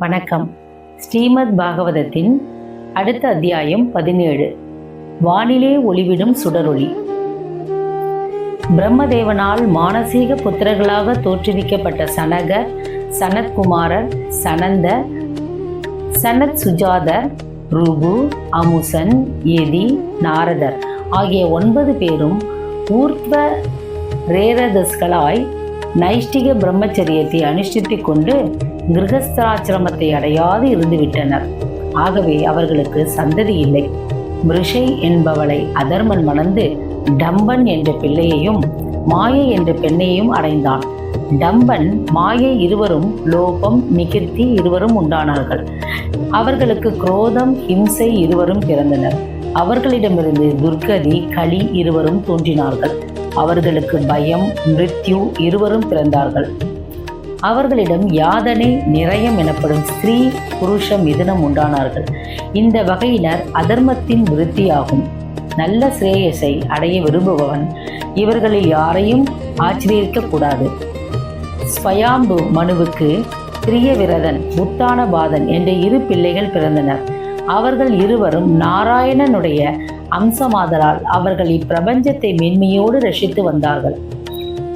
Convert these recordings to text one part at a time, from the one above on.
வணக்கம். ஸ்ரீமத் பாகவதத்தின் அடுத்த அத்தியாயம் 17. வானிலே ஒளிவிடும் சுடரொளி. பிரம்மதேவனால் மானசீக புத்திரர்களாக தோற்றுவிக்கப்பட்ட சனகர், சனத்குமாரர், சனந்தர், சனத் சுஜாதர், ருபு, அமுசன், ஏதி, நாரதர் ஆகிய 9 பேரும் ஊர்த்வ ரேரதஸ்களாய் நைஷ்டிக பிரம்மச்சரியத்தை அனுஷ்டித்துக் கொண்டு கிரகஸ்தாசிரமத்தை அடையாது இருந்துவிட்டனர். ஆகவே அவர்களுக்கு சந்ததி இல்லை. மிருஷை என்பவளை அதர்மன் மணந்து டம்பன் என்ற பிள்ளையையும் மாயை என்ற பெண்ணையும் அடைந்தான். டம்பன், மாயை இருவரும் லோபம், நிகிர்த்தி இருவரும் உண்டானார்கள். அவர்களுக்கு குரோதம், ஹிம்சை இருவரும் பிறந்தனர். அவர்களிடமிருந்து துர்கதி, களி இருவரும் தோன்றினார்கள். அவர்களுக்கு பயம், மிருத்யு இருவரும் பிறந்தார்கள். அவர்களிடம் யாதனை, நிரயம் எனப்படும் ஸ்திரீ புருஷ மிதுனம் உண்டானார்கள். இந்த வகையினர் அதர்மத்தின் விருத்தியாகும். நல்ல சிரேயஸை அடைய விரும்புபவன் இவர்களில் யாரையும் ஆச்சரியக்கூடாது. ஸ்வயாம்பு மனுவுக்கு பிரியவிரதன், உத்தானபாதன் என்ற 2 பிள்ளைகள் பிறந்தனர். அவர்கள் இருவரும் நாராயணனுடைய அம்சமாதலால் அவர்கள் இப்பிரபஞ்சத்தை மென்மையோடு ரசித்து வந்தார்கள்.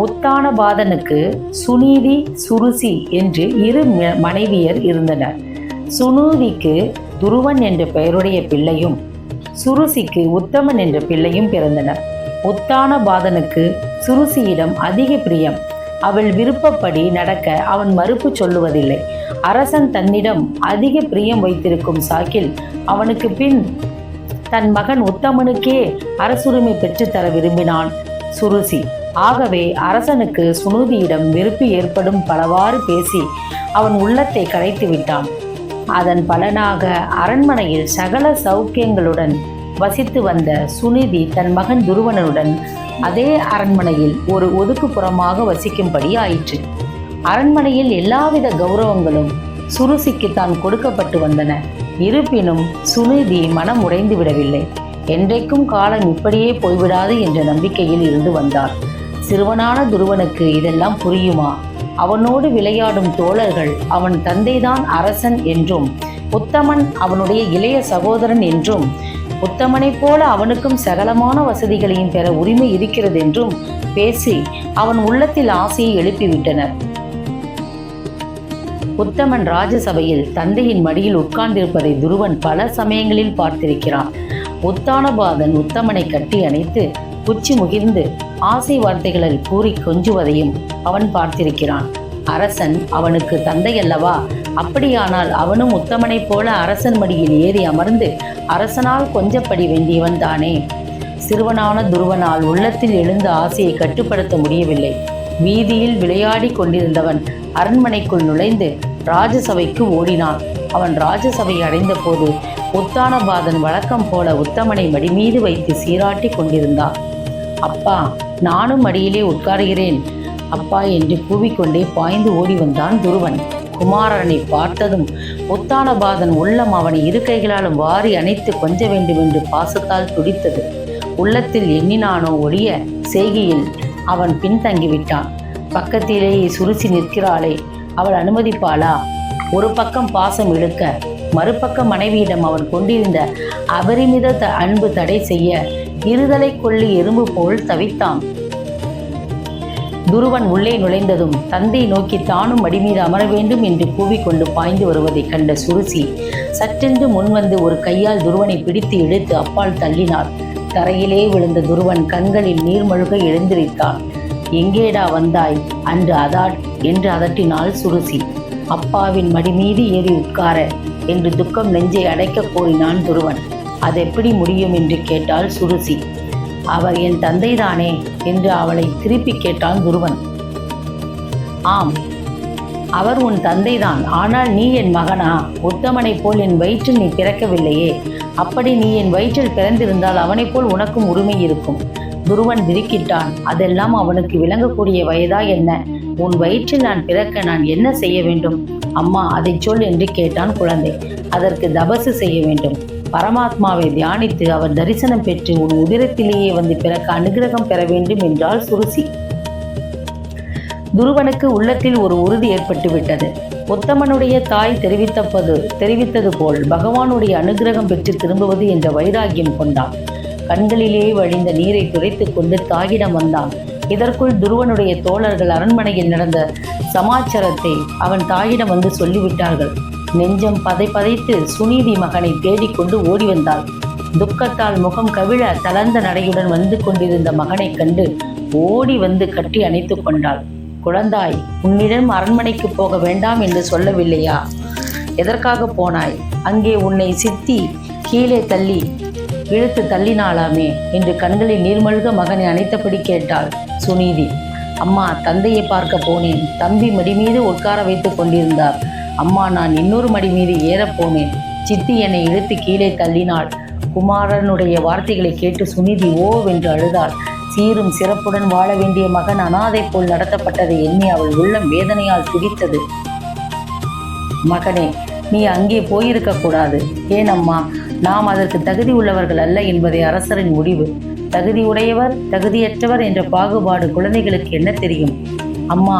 உத்தானபாதனுக்கு சுனீதி, சுருசி என்று 2 மனைவியர் இருந்தனர். சுனூதிக்கு துருவன் என்ற பெயருடைய பிள்ளையும் சுருசிக்கு உத்தமன் என்ற பிள்ளையும் பிறந்தனர். உத்தானபாதனுக்கு சுருசியிடம் அதிக பிரியம். அவள் விருப்பப்படி நடக்க அவன் மறுப்பு சொல்லுவதில்லை. அரசன் தன்னிடம் அதிக பிரியம் வைத்திருக்கும் சாக்கில் அவனுக்கு பின் தன் மகன் உத்தமனுக்கே அரசுரிமை பெற்றுத்தர விரும்பினான் சுருசி. ஆகவே அரசனுக்கு சுனூதியிடம் வெறுப்பு ஏற்படும் பலவாறு பேசி அவன் உள்ளத்தை கரைத்து விட்டான். அதன் பலனாக அரண்மனையில் சகல சௌக்கியங்களுடன் வசித்து வந்த சுனிதி தன் மகன் துருவனுடன் அதே அரண்மனையில் ஒரு ஒதுக்குப்புறமாக வசிக்கும்படி ஆயிற்று. அரண்மனையில் எல்லாவித கௌரவங்களும் சுருசிக்கு தான் கொடுக்கப்பட்டு வந்தன. இருப்பினும் சுனிதி மனம் உடைந்து விடவில்லை. என்றைக்கும் காலம் இப்படியே போய்விடாது என்ற நம்பிக்கையில் இருந்து வந்தார். சிறுவனான துருவனுக்கு இதெல்லாம் புரியுமா? அவனோடு விளையாடும் தோழர்கள் அவன் தந்தைதான் அரசன் என்றும், உத்தமன் அவனுடைய இளைய சகோதரன் என்றும், உத்தமனைப் போல அவனுக்கும் சகலமான வசதிகளையும் பெற உரிமை இருக்கிறது என்றும் பேசி அவன் உள்ளத்தில் ஆசையை எழுப்பிவிட்டனர். உத்தமன் ராஜசபையில் தந்தையின் மடியில் உட்கார்ந்திருப்பதை துருவன் பல சமயங்களில் பார்த்திருக்கிறான். உத்தானபாதன் உத்தமனை கட்டி அணைத்து உச்சி முகிர்ந்து ஆசை வார்த்தைகளில் கூறி கொஞ்சுவதையும் அவன் பார்த்திருக்கிறான். அரசன் அவனுக்கு தந்தையல்லவா? அப்படியானால் அவனும் உத்தமனைப் போல அரசன் மடியில் ஏறி அமர்ந்து அரசனால் கொஞ்சப்படி வேண்டியவன் தானே. சிறுவனான துருவனால் உள்ளத்தில் எழுந்த ஆசையை கட்டுப்படுத்த முடியவில்லை. வீதியில் விளையாடி கொண்டிருந்தவன் அரண்மனைக்குள் நுழைந்து ராஜசபைக்கு ஓடினான். அவன் ராஜசபை அடைந்த போது உத்தானபாதன் வழக்கம் போல உத்தமனை மடி மீது வைத்து சீராட்டி கொண்டிருந்தான். அப்பா, நானும் மடியிலே உட்காருகிறேன் அப்பா என்று கூவிக்கொண்டே பாய்ந்து ஓடி வந்தான் துருவன். குமாரனை பார்த்ததும் உத்தானபாதன் உள்ளம் அவனை 2 கைகளாலும் வாரி அணைத்து கொஞ்ச வேண்டும் என்று பாசத்தால் துடித்தது. உள்ளத்தில் எண்ணினானோ ஒழிய செய்கையில் அவன் பின்தங்கிவிட்டான். பக்கத்திலேயே சுருசி நிற்கிறாளே, அவள் அனுமதிப்பாளா? ஒரு பக்கம் பாசம் இழுக்க, மறுபக்கம் மனைவியிடம் அவன் கொண்டிருந்த அபரிமித அன்பு தடை செய்ய இருதலை கொள்ளி எறும்பு போல் தவித்தான். துருவன் உள்ளே நுழைந்ததும் தந்தை நோக்கி தானும் மடிமீது அமர வேண்டும் என்று கூவிக்கொண்டு பாய்ந்து வருவதை கண்ட சுருசி சற்றென்று முன்வந்து ஒரு கையால் துருவனை பிடித்து இழுத்து அப்பால் தள்ளினார். தரையிலே விழுந்த துருவன் கண்களில் நீர்மழுக எழுந்திருத்தான். எங்கேடா வந்தாய் என்று அதட்டினாள் சுருசி. அப்பாவின் மடிமீது ஏறி உட்கார என்று துக்கம் நெஞ்சை அடைக்க கோரினான் துருவன். அது எப்படி முடியும் என்று கேட்டாள் சுருசி. அவர் என் தந்தைதானே என்று அவளை திருப்பி கேட்டான் துருவன். ஆம், அவர் உன் தந்தைதான். ஆனால் நீ என் மகனா? உத்தமனைப் போல் என் வயிற்றில் நீ பிறக்கவில்லையே. அப்படி நீ என் வயிற்றில் பிறந்திருந்தால் அவனைப் போல் உனக்கும் உரிமை இருக்கும். துருவன் திடுக்கிட்டான். அதெல்லாம் அவனுக்கு விளங்கக்கூடிய வயதா என்ன? உன் வயிற்றில் நான் பிறக்க நான் என்ன செய்ய வேண்டும்? அம்மா, அதை சொல் என்று கேட்டான் குழந்தை. அதற்கு தபசு செய்ய வேண்டும். பரமாத்மாவை தியானித்து அவர் தரிசனம் பெற்று உன் உதிரத்திலேயே வந்து பிறக்க அனுகிரகம் பெற வேண்டும் என்றாள் சுருசி. துருவனுக்கு உள்ளத்தில் ஒரு உறுதி ஏற்பட்டு விட்டது. உத்தமனுடைய தாய் தெரிவித்தது போல் பகவானுடைய அனுகிரகம் பெற்று திரும்புவது என்ற வைராகியம் கொண்டான். கண்களிலே வழிந்த நீரை துடைத்து கொண்டு தாயிடம் வந்தான். இதற்குள் துருவனுடைய தோழர்கள் அரண்மனையில் நடந்த சமாச்சாரத்தை அவன் தாயிடம் வந்து சொல்லிவிட்டார்கள். நெஞ்சம் பதைத்து சுனீதி மகனை தேடிக்கொண்டு ஓடி வந்தாள். துக்கத்தால் முகம் கவிழ தளர்ந்த நடையுடன் வந்து கொண்டிருந்த மகனை கண்டு ஓடி வந்து கட்டி அணைத்து கொண்டாள். குழந்தாய், உன்னிடம் அரண்மனைக்கு போக வேண்டாம் என்று சொல்லவில்லையா? எதற்காக போனாய்? அங்கே உன்னை சித்தி கீழே இழுத்து தள்ளினாளாமே என்று கண்களில் நீர்மல்க மகனை அணைத்தபடி கேட்டாள் சுனீதி. அம்மா, தந்தையை பார்க்க போனேன். தம்பி மடி மீது உட்கார வைத்து கொண்டிருந்தார். அம்மா, நான் இன்னொரு மடி மீது ஏறப்போனேன். சித்தி என்னை இழுத்து கீழே தள்ளினாள். குமாரனுடைய வார்த்தைகளை கேட்டு சுனீதி ஓவென்று அழுதாள். சீரும் சிறப்புடன் வாழ வேண்டிய மகன் அனாதை போல் நடத்தப்பட்டதை எண்ணி அவள் உள்ளம் வேதனையால் துடித்தது. மகனே, நீ அங்கே போயிருக்க கூடாது. ஏனம்மா? நாம் அதற்கு தகுதி உள்ளவர்கள் அல்ல என்பதை அரசரின் முடிவு. தகுதி உடையவர் தகுதியற்றவர் என்ற பாகுபாடு குழந்தைகளுக்கு என்ன தெரியும்? அம்மா,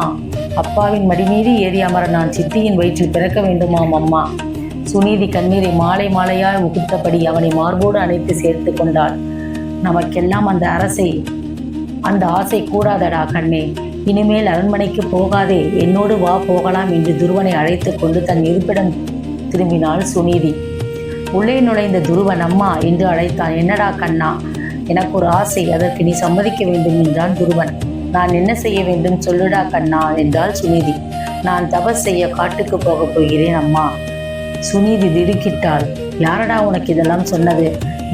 அப்பாவின் மடிமீறி ஏறி அமர நான் சித்தியின் வயிற்றில் பிறக்க வேண்டுமாம் அம்மா. சுனீதி கண்ணீரை மாலையாய் உகுத்தபடி அவனை மார்போடு அணைத்து சேர்த்து கொண்டாள். நமக்கெல்லாம் அந்த ஆசை கூடாதடா கண்ணே. இனிமேல் அரண்மனைக்கு போகாதே, என்னோடு வா, போகலாம் என்று துருவனை அழைத்து கொண்டு தன் இருப்பிடம் திரும்பினாள் சுனீதி. உள்ளே நுழைந்த துருவன் அம்மா என்று அழைத்தான். என்னடா கண்ணா, எனக்கு ஒரு ஆசை, அதற்கு நீ சம்மதிக்க வேண்டும் என்றான் துருவன். நான் என்ன செய்ய வேண்டும் சொல்லுடா கண்ணா என்றாள் சுனீதி. நான் தபஸ் செய்ய காட்டுக்கு போகப் போகிறேன் அம்மா. சுனீதி திடுக்கிட்டாள். யாரடா உனக்கு இதெல்லாம் சொன்னது?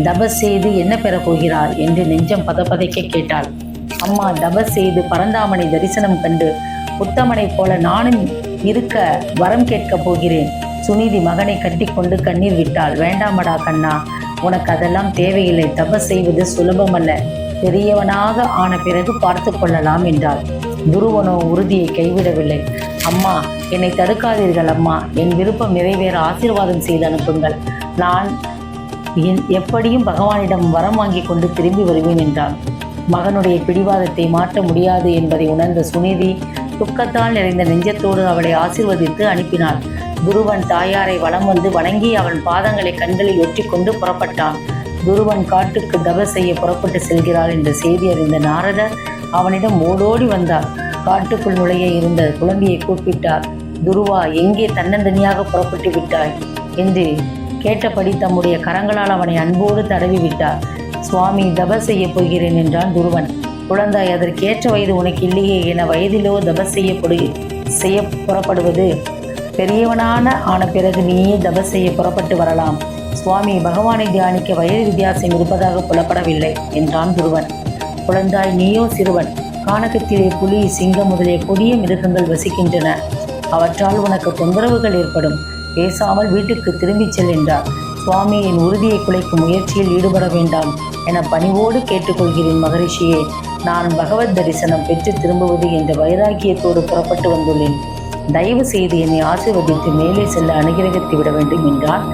தபஸ் செய்து என்ன பெறப் போகிறாள் என்று நெஞ்சம் பதைக்க கேட்டாள். அம்மா, தபஸ் செய்து பரந்தாமனை தரிசனம் கண்டு உத்தமனைப் போல நானும் இருக்க வரம் கேட்கப் போகிறேன். சுனீதி மகனை கட்டிக்கொண்டு கண்ணீர் விட்டாள். வேண்டாமடா கண்ணா, உனக்கு அதெல்லாம் தேவையில்லை. தபஸ் செய்வது சுலபமல்ல. பெரியவனாக ஆன பிறகு பார்த்து கொள்ளலாம் என்றாள். துருவனோ உறுதியை கைவிடவில்லை. அம்மா, என்னை தடுக்காதீர்கள் அம்மா. என் விருப்பம் நிறைவேற ஆசீர்வாதம் செய்து அனுப்புங்கள். நான் எப்படியும் பகவானிடம் வரம் வாங்கி கொண்டு திரும்பி வருவேன் என்றான். மகனுடைய பிடிவாதத்தை மாற்ற முடியாது என்பதை உணர்ந்த சுனீதி துக்கத்தால் நிறைந்த நெஞ்சத்தோடு அவளை ஆசீர்வதித்து அனுப்பினாள். துருவன் தாயாரை வலம் வந்து வணங்கி அவன் பாதங்களை கண்களில் ஒற்றி கொண்டு புறப்பட்டான். துருவன் காட்டுக்கு தபஸ் செய்ய புறப்பட்டு செல்கிறாள் என்ற செய்தி அறிந்த நாரதர் அவனிடம் ஓடோடி வந்தார். காட்டுக்குள் நுழைய இருந்த குழந்தையை கூப்பிட்டார். துருவா, எங்கே தன்னந்தனியாக புறப்பட்டு விட்டாய் என்று கேட்டபடி தம்முடைய கரங்களால் அவனை அன்போடு தடவி விட்டார். சுவாமி, தபஸ் செய்ய போகிறேன் என்றான் துருவன். குழந்தாய், அதற்கேற்ற வயது உனக்கு இல்லையே என வயதிலோ தபஸ் செய்ய புறப்படுவது? பெரியவனான பிறகு நீயே தபஸ் செய்ய புறப்பட்டு வரலாம். சுவாமி, பகவானை தியானிக்க வயது வித்தியாசம் இருப்பதாக புலப்படவில்லை என்றான் துருவன். குழந்தாய், நீயோ சிறுவன். கானகத்திலே புலி, சிங்கம் முதலிய கொடிய மிருகங்கள் வசிக்கின்றன. அவற்றால் உனக்கு தொந்தரவுகள் ஏற்படும். பேசாமல் வீட்டுக்கு திரும்பிச் செல் என்றார். சுவாமி, என் உறுதியை குலைக்கும் முயற்சியில் ஈடுபட வேண்டாம் என பணிவோடு கேட்டுக்கொள்கிறேன் மகரிஷியே. நான் பகவத் தரிசனம் பெற்று திரும்புவது என்ற வைராக்கியத்தோடு புறப்பட்டு வந்துள்ளேன். தயவு செய்து என்னை ஆசீர்வதித்து மேலே செல்ல அனுகிரகித்து விட வேண்டும் என்றான்.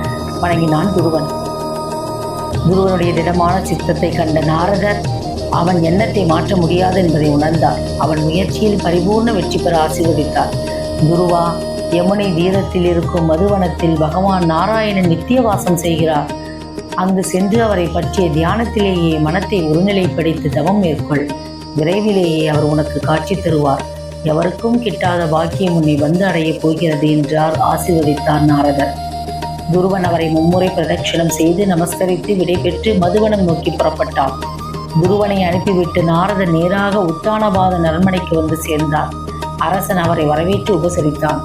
வணங்கினான் துருவன். துருவனுடைய திடமான சித்தத்தை கண்ட நாரதர் அவன் எண்ணத்தை மாற்ற முடியாது என்பதை உணர்ந்தார். அவன் முயற்சியில் பரிபூர்ண வெற்றி பெற ஆசீர்வதித்தார். துருவா, யமுனை தீரத்தில் இருக்கும் மதுவனத்தில் பகவான் நாராயணன் நித்திய வாசம் செய்கிறார். அங்கு சென்று அவரை பற்றிய தியானத்திலேயே மனத்தை ஒருநிலைப்படுத்தி தவம் மேற்கொள். விரைவிலேயே அவர் உனக்கு காட்சி தருவார். எவருக்கும் கிட்டாத பாக்கியம் உன்னை வந்து அடையப் போகிறது என்றார். ஆசீர்வதித்தார் நாரதர். துருவன் அவரை மும்முறை பிரதட்சணம் செய்து நமஸ்கரித்து விடைபெற்று மதுவனம் நோக்கி புறப்பட்டான். துருவனை அனுப்பிவிட்டு நாரதர் நேராக உத்தானபாத அரண்மனைக்கு வந்து சேர்ந்தார். அரசன் அவரை வரவேற்று உபசரித்தான்.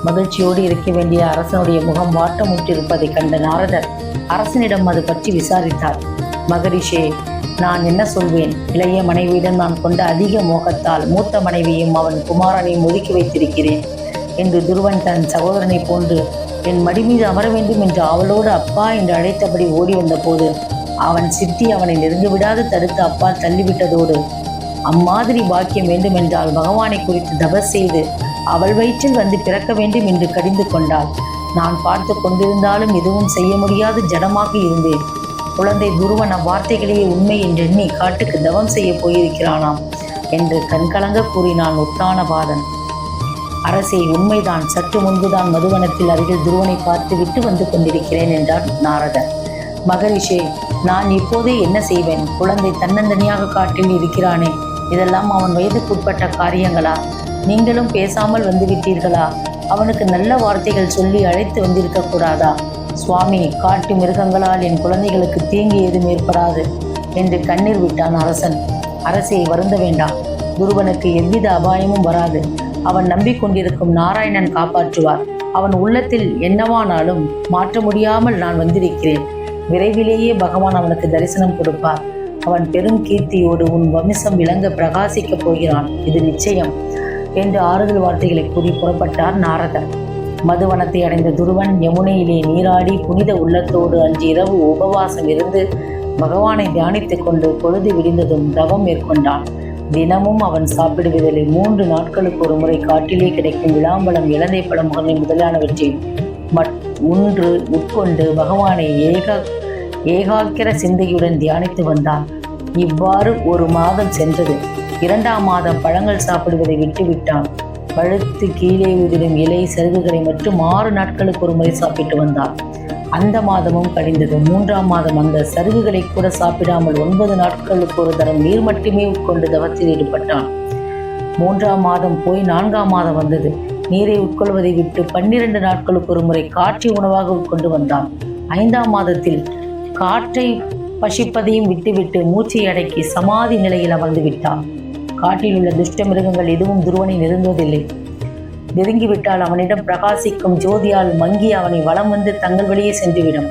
மகிழ்ச்சியோடு இருக்க வேண்டிய அரசனுடைய முகம் வாட்டமுற்றிருப்பதை கண்ட நாரதர் அரசனிடம் அது பற்றி விசாரித்தார். மகரிஷே, நான் என்ன சொல்வேன்? இளைய மனைவியிடம் நான் கொண்ட அதிக மோகத்தால் மூத்த மனைவியும் அவன் குமாரனையும் ஒதுக்கி வைத்திருக்கிறேன் என்று துருவன் தன் சகோதரனை போன்று என் மடி மீது அமர வேண்டும் என்று அவளோடு அப்பா என்று அழைத்தபடி ஓடி வந்த போது அவன் சித்தி அவனை நெருங்கிவிடாது தடுத்து அப்பா தள்ளிவிட்டதோடு அம்மாதிரி பாக்கியம் வேண்டுமென்றால் பகவானை குறித்து தபஸ் செய்து அவள் வயிற்றில் வந்து பிறக்க வேண்டும் என்று கடிந்து கொண்டாள். நான் பார்த்து கொண்டிருந்தாலும் எதுவும் செய்ய முடியாது ஜடமாக இருந்தேன். குழந்தை துருவன் அவ்வார்த்தைகளையே உண்மை என்றெண்ணி காட்டுக்கு தவம் செய்ய போயிருக்கிறானாம் என்று கண்கலங்க கூறினான் உத்தானபாதன். அரசே, உண்மைதான். சற்று முன்புதான் மதுவனத்தில் அருகில் துருவனை பார்த்து விட்டு வந்து கொண்டிருக்கிறேன் என்றார் நாரதர். மகரிஷே, நான் இப்போதே என்ன செய்வேன்? குழந்தை தன்னந்தனியாக காட்டில் இருக்கிறானே, இதெல்லாம் அவன் வயதுக்குட்பட்ட காரியங்களா? நீங்களும் பேசாமல் வந்துவிட்டீர்களா? அவனுக்கு நல்ல வார்த்தைகள் சொல்லி அழைத்து வந்திருக்க கூடாதா? சுவாமி, காட்டு மிருகங்களால் என் குழந்தைகளுக்கு தீங்கு ஏதும் ஏற்படாது என்று கண்ணீர் விட்டான் அரசன். அரசே, வருந்த வேண்டாம். துருவனுக்கு எவ்வித அபாயமும் வராது. அவன் நம்பிக்கொண்டிருக்கும் நாராயணன் காப்பாற்றுவார். அவன் உள்ளத்தில் என்னவானாலும் மாற்ற முடியாமல் நான் வந்திருக்கிறேன். விரைவிலேயே பகவான் அவனுக்கு தரிசனம் கொடுப்பார். அவன் பெரும் கீர்த்தியோடு உன் வம்சம் விளங்க பிரகாசிக்கப் போகிறான், இது நிச்சயம் என்று ஆறுதல் வார்த்தைகளை கூறி புறப்பட்டார் நாரதர். மதுவனத்தை அடைந்த துருவன் யமுனையிலே நீராடி புனித உள்ளத்தோடு அன்று இரவு உபவாசம் இருந்து பகவானை தியானித்துக் கொண்டு பொழுது விடிந்ததும் தவம் மேற்கொண்டான். தினமும் அவன் சாப்பிடுவதில் 3 நாட்களுக்கு ஒரு முறை காட்டிலே கிடைக்கும் விளாம்பழம், இலந்தை பழம் முதலானவற்றை உண்டு உட்கொண்டு பகவானை ஏகாக்கிர சிந்தையுடன் தியானித்து வந்தான். இவ்வாறு 1 மாதம் சென்றது. 2ஆம் மாதம் பழங்கள் சாப்பிடுவதை விட்டுவிட்டான். பழுத்து கீழே உதிரும் இலை சருகுகளை மட்டும் 6 நாட்களுக்கு ஒரு முறை சாப்பிட்டு வந்தான். அந்த மாதமும் கழிந்தது. 3ஆம் மாதம் அந்த சருகுகளை கூட சாப்பிடாமல் 9 நாட்களுக்கு ஒரு தரம் நீர் மட்டுமே உட்கொண்டு தவத்தில் ஈடுபட்டான். 3ஆம் மாதம் போய் 4ஆம் மாதம் வந்தது. நீரை உட்கொள்வதை விட்டு 12 நாட்களுக்கு ஒரு முறை காற்றை உணவாக உட்கொண்டு வந்தான். 5ஆம் மாதத்தில் காற்றை பசிப்பதையும் விட்டுவிட்டு மூச்சை அடக்கி சமாதி நிலையில் அமர்ந்து விட்டான். காட்டில் உள்ள துஷ்ட மிருகங்கள் எதுவும் துருவனை நெருங்குவதில்லை. நெருங்கிவிட்டால் அவனிடம் பிரகாசிக்கும் ஜோதியால் மங்கி அவனை வலம் வந்து தங்கள் வழியே சென்றுவிடும்.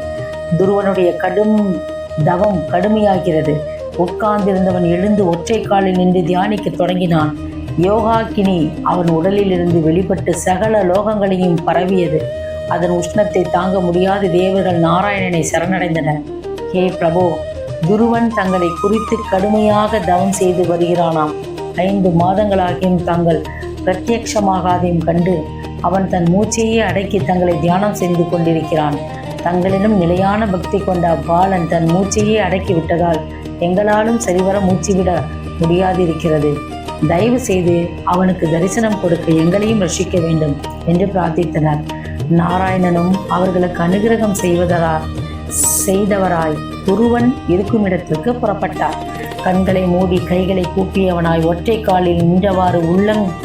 துருவனுடைய தவம் கடுமையாகிறது. உட்கார்ந்திருந்தவன் எழுந்து ஒற்றை காலில் நின்று தியானிக்க தொடங்கினான். யோகாக்கினி அவன் உடலில் இருந்து வெளிப்பட்டு சகல லோகங்களையும் பரவியது. அதன் உஷ்ணத்தை தாங்க முடியாத தேவர்கள் நாராயணனை சரணடைந்தனர். ஹே பிரபோ, துருவன் தங்களை குறித்து கடுமையாக தவம் செய்து வருகிறானாம். 5 மாதங்களாகியும் தாங்கள் பிரத்யட்சமாகாதையும் கண்டு அவன் தன் மூச்சையே அடக்கி தங்களை தியானம் செய்து கொண்டிருக்கிறான். தங்களிடம் நிலையான பக்தி கொண்ட அப்பாலன் தன் மூச்சையே அடக்கி விட்டதால் எங்களாலும் சரிவர மூச்சு விட முடியாதிருக்கிறது. தயவு செய்து அவனுக்கு தரிசனம் கொடுக்க எங்களையும் ரட்சிக்க வேண்டும் என்று பிரார்த்தித்தனர். நாராயணனும் அவர்களுக்கு அனுகிரகம் செய்தவராய் துருவன் இருக்கும் இடத்திற்கு புறப்பட்டார். கண்களை மூடி கைகளை கூப்பியவனாய் ஒற்றை காலில் நின்றவாறு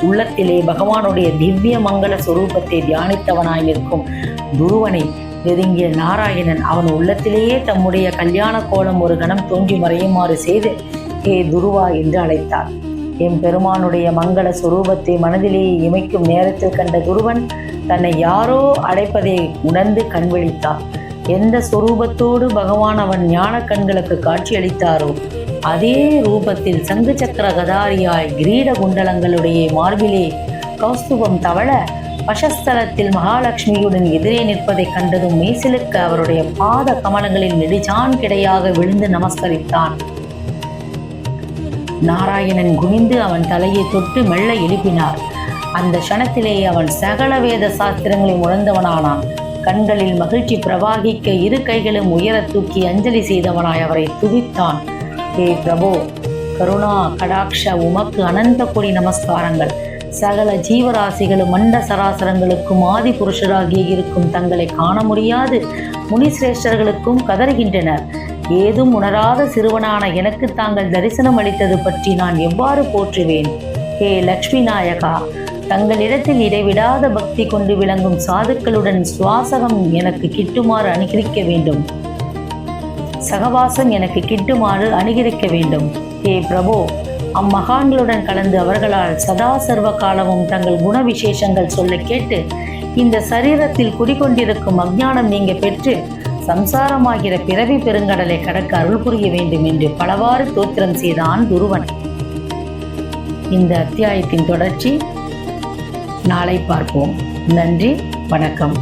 உள்ளத்திலே பகவானுடைய திவ்ய மங்கள சொரூபத்தை தியானித்தவனாய் நிற்கும் துருவனை நெருங்கிய நாராயணன் அவன் உள்ளத்திலேயே தம்முடைய கல்யாண கோலம் ஒரு கணம் தோன்றி மறையுமாறு செய்து ஹே துருவா என்று அழைத்தார். எம் பெருமானுடைய மங்கள சொரூபத்தை மனதிலேயே இமைக்கும் நேரத்தில் கண்ட துருவன் தன்னை யாரோ அடைப்பதை உணர்ந்து கண்விழித்தார். எந்த சொரூபத்தோடு பகவான் அவன் ஞான கண்களுக்கு காட்சியளித்தாரோ அதே ரூபத்தில் சங்கு சக்கர கதாரியாய் கிரீட குண்டலங்களுடைய மார்பிலே கௌஸ்துபம் தவள பஷஸ்தலத்தில் மகாலட்சுமியுடன் எதிரே நிற்பதை கண்டதும் மெய்சிலுக்கு அவருடைய பாத கமலங்களில் நெடுஜான் கிடையாக விழுந்து நமஸ்கரித்தான். நாராயணன் குனிந்து அவன் தலையை தொட்டு மெல்ல எழுப்பினார். அந்த க்ஷணத்திலேயே அவன் சகல வேத சாஸ்திரங்களை உணர்ந்தவனானான். கண்களில் மகிழ்ச்சி பிரவாகிக்க 2 கைகளும் உயர தூக்கி அஞ்சலி செய்தவனாய் அவரை துதித்தான். ஹே பிரபோ, கருணா கடாட்ச உமக்கு அனந்த கோடி நமஸ்காரங்கள். சகல ஜீவராசிகளும் மண்ட சராசரங்களுக்கும் ஆதி புருஷராகிய இருக்கும் தங்களை காண முடியாது முனிசிரேஷ்டர்களுக்கும் கதறுகின்றனர். ஏதும் உணராத சிறுவனான எனக்கு தாங்கள் தரிசனம் அளித்தது பற்றி நான் எவ்வாறு போற்றுவேன்? ஹே லக்ஷ்மி நாயகா, தங்களிடத்தில் இடைவிடாத பக்தி கொண்டு விளங்கும் சாதுக்களுடன் சுவாசகம் எனக்கு கிட்டுமாறு அனுகிரிக்க வேண்டும். சகவாசம் எனக்கு கிட்டுமாறு அனுகிரிக்க வேண்டும். ஹே பிரபோ, அம்மகான்களுடன் கலந்து அவர்களால் சதா சர்வ காலமும் தங்கள் குண விசேஷங்கள் சொல்ல கேட்டு இந்த சரீரத்தில் குடிகொண்டிருக்கும் அஞ்ஞானம் நீங்க பெற்று சம்சாரமாகிற பிறவி பெருங்கடலை கடக்க அருள் புரிய வேண்டும் என்று பலவாறு தோத்திரம் செய்தான் துருவன். இந்த அத்தியாயத்தின் தொடர்ச்சி நாளை பார்ப்போம். நன்றி, வணக்கம்.